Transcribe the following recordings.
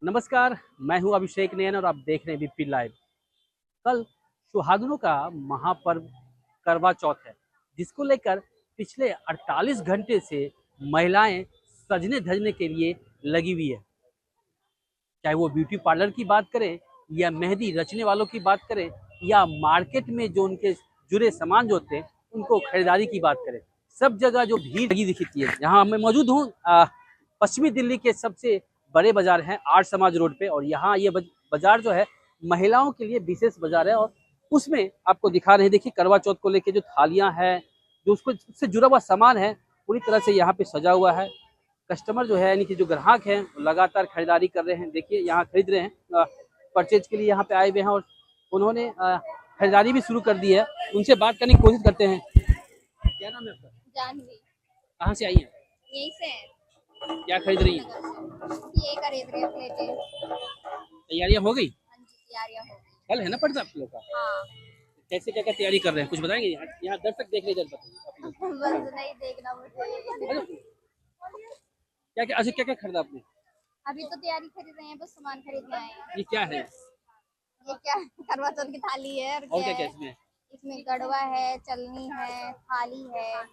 नमस्कार। मैं हूं अभिषेक नयन और आप देख रहे हैं बीपी लाइव। कल सुहागनों का महापर्व करवा चौथ है, जिसको लेकर पिछले 48 घंटे से महिलाएं सजने धजने के लिए लगी हुई है। चाहे वो ब्यूटी पार्लर की बात करें या मेहंदी रचने वालों की बात करें या मार्केट में जो उनके जुड़े सामान जो होते हैं उनको खरीदारी की बात करें, सब जगह जो भीड़ लगी दिखती है। यहाँ मैं मौजूद हूँ पश्चिमी दिल्ली के सबसे बड़े बाजार हैं आर्य समाज रोड पे, और यहाँ ये बाजार जो है महिलाओं के लिए विशेष बाजार है। और उसमें आपको दिखा रहे हैं, देखिए करवा चौथ को लेके जो थालियां हैं, जो उसको उससे जुड़ा हुआ सामान है, पूरी तरह से यहाँ पे सजा हुआ है। कस्टमर जो है यानी कि जो ग्राहक हैं लगातार खरीदारी कर रहे हैं। देखिए यहाँ खरीद रहे हैं, परचेज के लिए यहाँ पे आए हुए हैं और उन्होंने खरीदारी भी शुरू कर दी है। उनसे बात करने की कोशिश करते हैं। क्या नाम है आपका? जानवी। कहाँ से आई हैं? यहीं से है। क्या खरीद रही हैं? ये खरीद रहे हैं प्लेटें। तैयारियां हो गई? हाँ जी, तैयारियां हो गई। कल है ना पर्दा आप लोग का? हाँ। कैसे क्या क्या तैयारी कर रहे हैं, कुछ बताएंगे? यहाँ दर्शक देख रहे हैं, बताइए बस नहीं देखना मुझे। क्या क्या, अच्छा क्या क्या खरीदा आपने? अभी तो तैयारी खरीद रहे हैं, बस सामान खरीदने आए हैं। ये क्या है? ये क्या करवा चौथ की थाली है। और क्या क्या इसमें? इसमें गड़वा है, चलनी है, थाली है।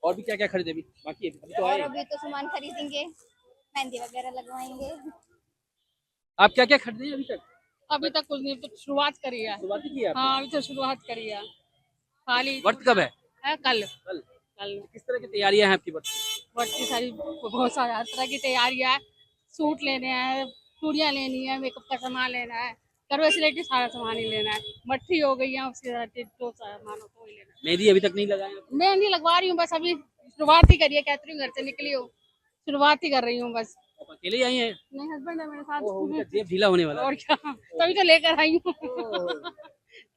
और भी क्या क्या खरीदे? अभी बाकी है, अभी तो और आए। अभी तो सामान खरीदेंगे, मेहंदी वगैरह लगवाएंगे। आप क्या क्या खरीदे अभी तक? अभी तक कुछ नहीं, तो शुरुआत करी है। शुरुआत की है आपने? हाँ, अभी तो शुरुआत करी है। खाली व्रत कब है? कल। कल। कल किस तरह की तैयारियां हैं आपकी व्रत की? बहुत की सारी, बहुत सारी हर तरह की तैयारियां है। सूट लेने हैं, चूड़ियाँ लेनी है, मेकअप का सामान लेना है, करवे से लेके सारा सामान ही लेना है। मट्ठी हो गई है, उसके साथ जो सामान हो तो ही लेना है। मेहंदी अभी तक नहीं लगाए आपने? मेहंदी लगवा रही हूँ, बस अभी शुरुआत ही करी है। कहती हूँ घर से निकली हूँ, शुरुआत ही कर रही हूँ बस। आप अकेले ही आई हैं? नहीं, हस्बैंड है मेरे ओह, उनका साथ। जेब ढीला होने वाला है। और क्या, तभी तो लेकर आई हूँ ओह,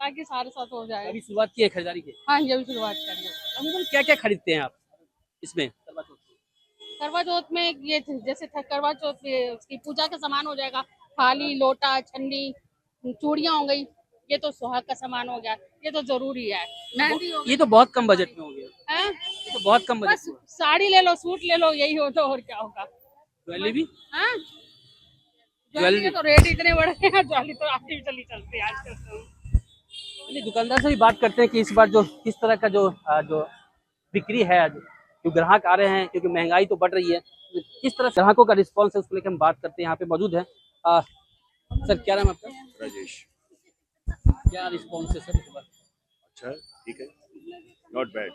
ताकि सारे साथ हो जाए। अभी शुरुआत की है खरीदारी की? हाँ जी, अभी शुरुआत करी है। अमूमन क्या क्या खरीदते हैं आप इसमें करवा चौथ में? करवा चौथ में ये जैसे करवा चौथ में उसकी पूजा का सामान हो जाएगा। थाली, लोटा, छन्नी, चूड़ियाँ हो गई। ये तो सुहाग का सामान हो गया, ये तो जरूरी है। मेहंदी हो गई। ये तो बहुत कम बजट में हो गया। हैं? ये तो बहुत कम बजट बस में हुआ। साड़ी ले लो, सूट ले लो, यही हो तो और क्या होगा। ज्वेलरी भी? हाँ, ज्वेलरी ज्वेलरी के तो रेट इतने बढ़े हैं, ज्वेलरी तो आर्टिफिशियल चलती है आजकल तो। चलिए, दुकानदार से भी बात करते हैं कि इस बार जो किस तरह का जो बिक्री है, जो ग्राहक आ रहे हैं, क्योंकि महंगाई तो बढ़ रही है, तो किस तरह से ग्राहकों का रिस्पॉन्स है उसको लेकर हम बात करते हैं। यहाँ पे मौजूद है सर, क्या नाम है आपका? राजेश। क्या रिस्पॉन्स है सर इस बार? अच्छा है, ठीक है, नॉट बैड।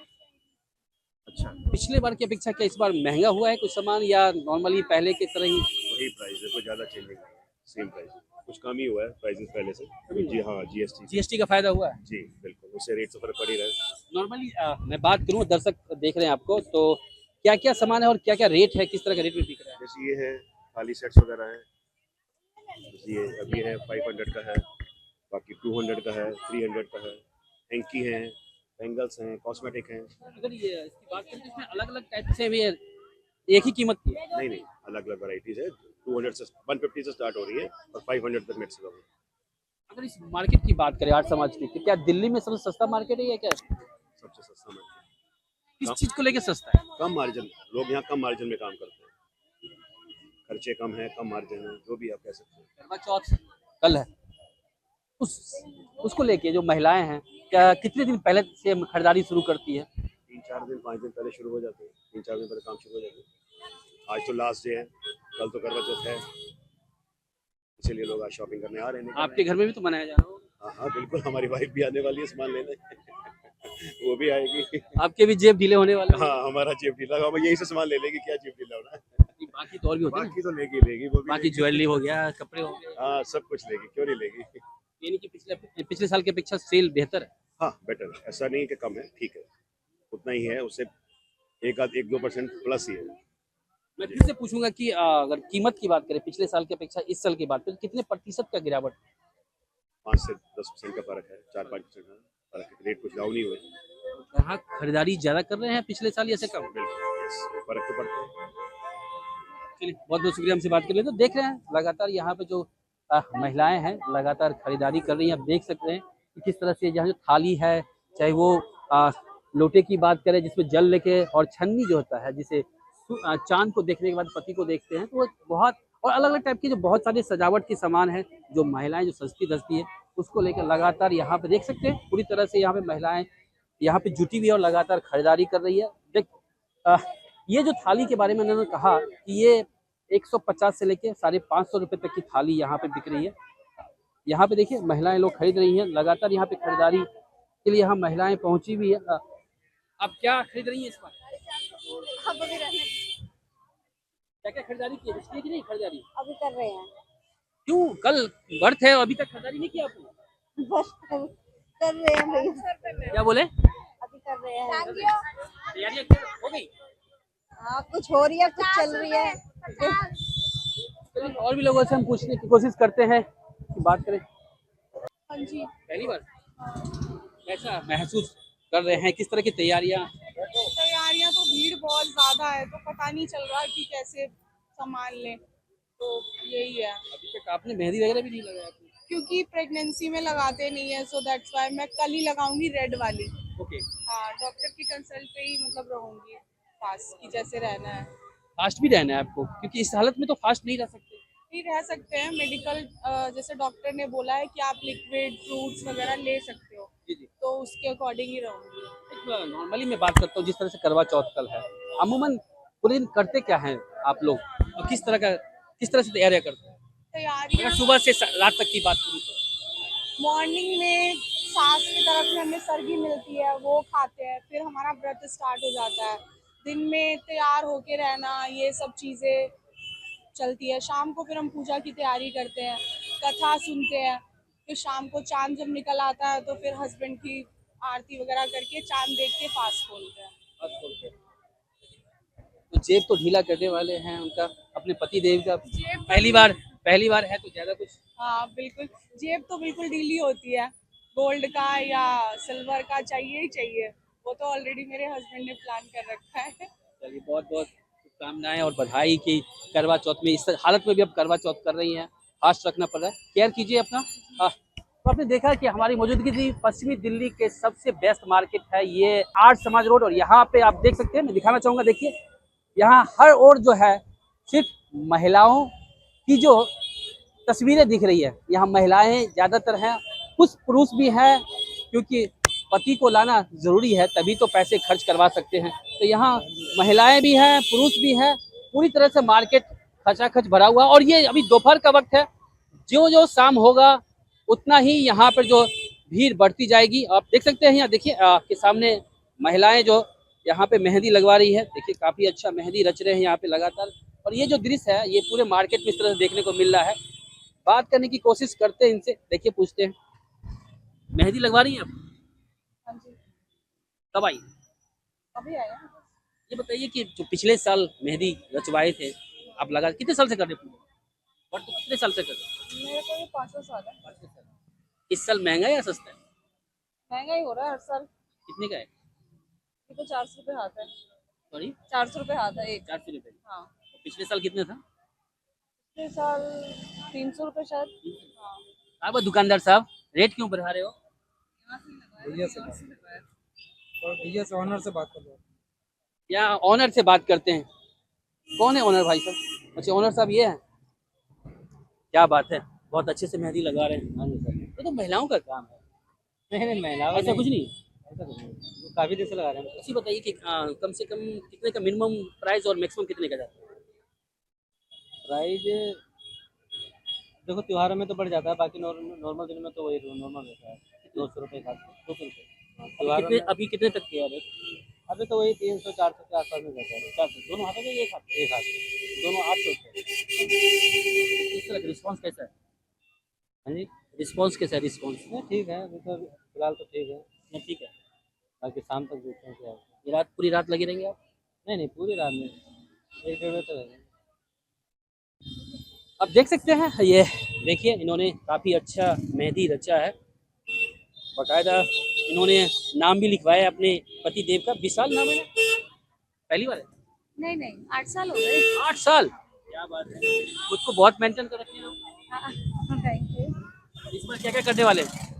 अच्छा, पिछले बार की अपेक्षा क्या इस बार महंगा हुआ है कुछ सामान, या नॉर्मली पहले की तरह ही? वही प्राइस है, कोई ज़्यादा चेंजिंग नहीं है, सेम प्राइस। कुछ कम ही हुआ है प्राइसेस पहले से। जी हाँ, जीएसटी। जीएसटी का फायदा हुआ है? जी बिल्कुल, उससे रेट से फर्क पड़ ही रहा है। नॉर्मली मैं बात करूँ, दर्शक देख रहे हैं आपको, तो क्या क्या सामान है और क्या क्या रेट है, किस तरह का रेट में बिक रहा है? जैसे ये है, थाली सेट्स वगैरह है। जैसे ये अभी है 500 का है, बाकी 200 का है, 300 का है। हैंकी हैं, बैंगल्स हैं, कॉस्मेटिक हैं। अगर ये इसकी बात करें तो इसमें अलग अलग टाइप से भी है, एक ही कीमत की है? नहीं नहीं, अलग अलग वैराइटीज है। 200 से 150 से स्टार्ट हो रही है और 500 तक मैक्सिमम है। अगर इस मार्केट की बात करें आर्ट समाज की, तो क्या दिल्ली में सबसे सस्ता मार्केट है या क्या? सबसे सस्ता मार्केट। किस चीज को लेकर सस्ता है? कम मार्जिन, लोग यहाँ कम मार्जिन में काम करते हैं। खर्चे कम है, कम मार्जिन है, जो भी आप कह सकते हैं। करवा चौथ कल है, उस उसको लेके जो महिलाएं हैं, क्या कितने दिन पहले से खरीदारी शुरू करती है? 3-4 दिन 5 दिन पहले शुरू हो जाते हैं, 3-4 दिन पहले काम शुरू हो जाते हैं। आज तो लास्ट डे है, कल तो करवा चौथ है, इसीलिए लोग आज शॉपिंग करने आ रहे हैं। आपके घर में भी तो मनाया जा रहा होगा? हाँ हाँ बिल्कुल, हमारी वाइफ भी आने वाली है सामान लेने वो भी आएगी। आपके भी जेब ढीले होने वाले हैं? हाँ, हमारा जेब ढीला, हम यही से सामान ले लेंगे, क्या जेब ढीला होना है। बाकी तो और भी होते हैं ना? बाकी तो लेगी लेगी, वो भी बाकी लेगी। ज्वेलरी हो गया, कपड़े हो गए। हाँ, सब कुछ लेगी, क्यों नहीं लेगी। यानी कि पिछले साल की अपेक्षा सेल बेहतर है? हाँ बेटर है, ऐसा नहीं कि कम है, ठीक है, उतना ही है, उससे 1-2% प्लस ही है। मैं फिर से पूछूंगा कि अगर कीमत की बात करें पिछले साल की अपेक्षा इस साल की बात करें, तो कितने प्रतिशत का गिरावट? 5 से 10% का फर्क है, 4-5% का फर्क है, रेट कुछ डाउन ही हुए। ग्राहक खरीदारी ज्यादा कर रहे हैं पिछले साल या से कम? बिल्कुल, यस, फर्क तो पड़ता है। चलिए, बहुत बहुत शुक्रिया हमसे बात कर लिए। तो देख रहे हैं लगातार यहाँ पे जो महिलाएं हैं लगातार खरीदारी कर रही हैं। आप देख सकते हैं कि किस तरह से यहाँ जो थाली है, चाहे वो लोटे की बात करें जिसमें जल लेके, और छन्नी जो होता है जिसे चांद को देखने के बाद पति को देखते हैं, तो वो बहुत और अलग अलग टाइप की जो बहुत सारी सजावट की सामान है, जो महिलाएं जो सजती धजती है, उसको लेकर लगातार यहाँ पे देख सकते हैं पूरी तरह से यहाँ पे महिलाएं यहाँ पे जुटी हुई है और लगातार खरीदारी कर रही है। देख अ, ये जो थाली के बारे में उन्होंने कहा कि ये 150 से लेके 550 रुपए तक की थाली यहाँ पे बिक रही है। यहाँ पे देखिए महिलाएं लोग खरीद रही हैं, लगातार यहाँ पे खरीदारी के लिए यहाँ महिलाएं पहुंची हुई है। आप क्या खरीद रही हैं इस बार? अब अभी रहने क्या क्या खरीदारी की है? इसलिए कि नहीं खरीदारी? अभी कर रहे हैं। क्यों? कल बर्थ है और अभी तक खरीदारी नहीं किया आपने? बस कर रहे हैं भैया, क्या बोले? अभी कर रहे हैं। तैयारियां क्या हो गई? हाँ, कुछ हो रही है, कुछ चल रही है। चलिए और भी लोगों से हम पूछने की कोशिश करते हैं कि बात करें। हाँ जी। पहली बार कैसा महसूस कर रहे हैं? किस तरह की तैयारियां? तैयारियां तो भीड़ बहुत ज्यादा है, तो पता नहीं चल रहा कि कैसे सामान लें, तो यही है। अभी तक आपने मेहंदी वगैरह भी नहीं लगाया आपने? क्योंकि प्रेगनेंसी में लगाते नहीं है, सो दैट्स व्हाई मैं कल ही लगाऊंगी रेड वाली। ओके। हाँ, डॉक्टर की कंसल्ट पे ही मतलब रहूंगी फास्ट की जैसे रहना है। फास्ट भी रहना है आपको, क्योंकि इस हालत में तो फास्ट नहीं रह सकते। नहीं रह सकते हैं, मेडिकल जैसे डॉक्टर ने बोला है कि आप लिक्विड फ्रूट्स वगैरह ले सकते हो, जी जी। तो उसके अकॉर्डिंग ही रहूंगी। नॉर्मली मैं बात करता हूँ जिस तरह से करवा चौथ कल है, अमूमन पूरे दिन करते क्या हैं आप लोग और किस तरह से तैयारियां करते हैं? तैयारियां अगर सुबह से रात तक की बात करूँ तो मॉर्निंग में सास की तरफ से हमें सरगी मिलती है, वो खाते हैं, फिर हमारा व्रत स्टार्ट हो जाता है। दिन में तैयार होके रहना, ये सब चीज़ें चलती है। शाम को फिर हम पूजा की तैयारी करते हैं, कथा सुनते हैं, फिर शाम को चांद जब निकल आता है तो फिर हस्बैंड की आरती वगैरह करके चांद देख के फास्ट खोलते हैं। बस बोलते हैं। तो जेब तो ढीला करने वाले हैं उनका, अपने पति देव का पहली बार है तो ज्यादा कुछ। हाँ बिल्कुल, जेब तो बिल्कुल ढीली होती है। गोल्ड का या सिल्वर का चाहिए ही चाहिए, वो तो ऑलरेडी मेरे हस्बैंड ने प्लान कर रखा है। चलिए बहुत बहुत शुभकामनाएं और बधाई कि करवा चौथ में इस हालत में भी अब करवा चौथ कर रही हैं। फास्ट रखना पड़ रहा है, केयर कीजिए अपना। तो आपने देखा कि हमारी मौजूदगी थी पश्चिमी दिल्ली के सबसे बेस्ट मार्केट है ये आर्ट समाज रोड, और यहाँ पे आप देख सकते हैं, मैं दिखाना चाहूँगा, देखिए यहाँ हर ओर जो है सिर्फ महिलाओं की जो तस्वीरें दिख रही है। यहाँ महिलाएं ज़्यादातर हैं, कुछ पुरुष भी हैं, क्योंकि पति को लाना ज़रूरी है तभी तो पैसे खर्च करवा सकते हैं। तो यहाँ महिलाएं भी हैं, पुरुष भी हैं, पूरी तरह से मार्केट खचाखच भरा हुआ। और ये अभी दोपहर का वक्त है, जो जो शाम होगा उतना ही यहाँ पर जो भीड़ बढ़ती जाएगी। आप देख सकते हैं, यहाँ देखिए आपके सामने महिलाएं जो यहाँ पे मेहंदी लगवा रही है, देखिए काफ़ी अच्छा मेहंदी रच रहे हैं यहाँ पे लगातार। और ये जो दृश्य है ये पूरे मार्केट में इस तरह से देखने को मिल रहा है। बात करने की कोशिश करते हैं इनसे, देखिए पूछते हैं, मेहंदी लगवा रही हैं आप? हाँ जी, कब आई? अभी आया। ये बताइए कि जो पिछले साल मेहंदी रचवाए थे आप, लगा कितने साल से कर रहे हैं? और तो कितने साल से कर रहे हैं? मेरे को ये 500 साल है। इस साल महंगा है या सस्ता है? महंगा ही हो रहा है हर साल। कितने का है? ये तो 400 रुपये हाथ है। सॉरी, 400 रुपये हाथ है एक। 400 रुपये। हाँ, पिछले साल कितना था? पिछले साल 300 रुपये शायद। हाँ, आप दुकानदार साहब रेट क्यों बढ़ा रहे हो? भैया से ऑनर से बात कर लो। या ऑनर से बात करते हैं। कौन है ऑनर भाई साहब? अच्छा ऑनर साहब ये है, क्या बात है, बहुत अच्छे से मेहंदी लगा रहे हैं। ये तो महिलाओं का काम है। नहीं महिलाओं ऐसा कुछ नहीं? ऐसा कुछ नहीं, काफी देर से लगा रहे हैं। ऐसी बताइए कि कम से कम कितने का मिनिमम प्राइस और मैक्सिमम कितने का जाता है? प्राइस देखो त्योहारों में तो बढ़ जाता है, बाकी नॉर्मल दिन में तो वही नॉर्मल रहता है, 200 रुपये का। 200 रुपये। त्योहारों में अभी कितने तक किया रेट? अभी तो वही 300-400 के आसपास में रहता है। 400 दोनों हाथों में? एक हाथ? एक हाथ दोनों 800 रुपये। इस तरह का रिस्पॉन्स कैसा है? हाँ जी, रिस्पॉन्स कैसा है? रिस्पॉन्स नहीं ठीक है, अभी तो फिलहाल तो ठीक है, ठीक है। बाकी शाम तक देखते हैं क्या है। ये रात पूरी रात लगे रहेंगे आप? नहीं पूरी रात में 1-1.5 बजे तक रहेंगे। आप देख सकते हैं, ये देखिए इन्होंने काफ़ी अच्छा मेहंदी रचा है, बाकायदा इन्होंने नाम भी लिखवाया है अपने पति देव का। विशाल नाम है ना? पहली बार है? नहीं नहीं 8 साल हो गए। 8 साल, क्या बात है, खुद को बहुत मेंटेन कर रखे हैं। Thank you. इस बार क्या क्या करने वाले हैं?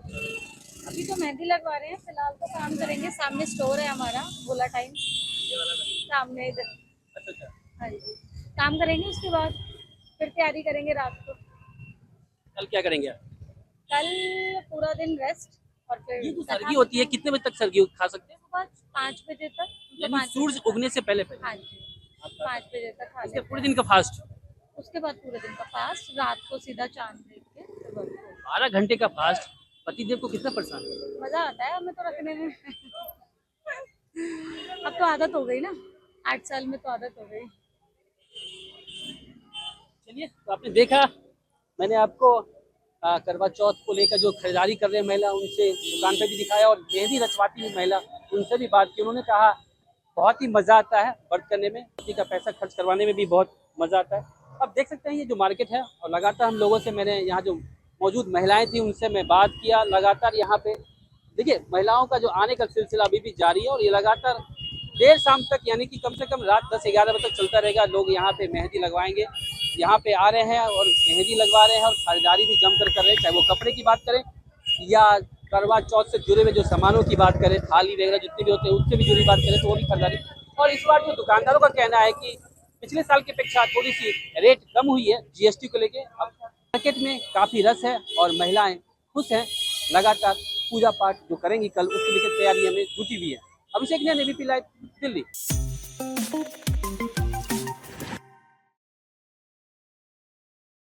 अभी तो मेहंदी लगवा रहे हैं, फिलहाल तो काम करेंगे। सामने स्टोर है हमारा गोला टाइम, सामने इधर। अच्छा। हाँ जी, काम करेंगे, उसके बाद फिर तैयारी करेंगे रात को। कल क्या करेंगे आप? कल पूरा दिन रेस्ट और फिर ये जो सरगी होती है कितने बजे तक सरगी खा सकते हैं? सुबह 5 बजे तक, यानी 5 सूरज उगने से पहले पहले। हाँ जी 5 बजे तक खा इसके लेते पूरे हैं। दिन का फास्ट। उसके बाद पूरे दिन का फास्ट, रात को सीधा चांद देख के सुबह को। 12 घंटे का फास्ट पतिदेव को कितना परेशान है? मजा आता है हमें तो रखने में। अब तो आदत हो गई ना, 8 साल में तो आदत हो गई। चलिए, तो आपने देखा, मैंने आपको करवा चौथ को लेकर जो खरीदारी कर रहे हैं महिला, उनसे दुकान पे भी दिखाया और मेहंदी रचवाती हुई महिला, उनसे भी बात की। उन्होंने कहा बहुत ही मज़ा आता है व्रत करने में, पति का पैसा खर्च करवाने में भी बहुत मज़ा आता है। अब देख सकते हैं ये जो मार्केट है, और लगातार हम लोगों से, मैंने यहाँ जो मौजूद महिलाएं थी उनसे मैं बात किया। लगातार यहाँ पे देखिए महिलाओं का जो आने का सिलसिला अभी भी जारी है, और ये लगातार देर शाम तक, यानी कि कम से कम रात 10-11 बजे तक चलता रहेगा। लोग यहाँ पे मेहंदी लगवाएंगे, यहाँ पे आ रहे हैं और मेहंदी लगवा रहे हैं, और खरीदारी भी जमकर कर रहे हैं, चाहे वो कपड़े की बात करें या करवा चौथ से जुड़े हुए जो सामानों की बात करें, थाली वगैरह जितने भी होते हैं उससे भी जुड़ी बात करें तो वो भी खरीदारी। और इस बार जो दुकानदारों का कहना है कि पिछले साल की अपेक्षा थोड़ी सी रेट कम हुई है जीएसटी को लेके। अब मार्केट में काफ़ी रस है और महिलाएं खुश हैं, लगातार पूजा पाठ जो करेंगी कल उसके लेकर तैयारी में जुटी हुई है। अभिषेक ने एबीपी लाइव, दिल्ली।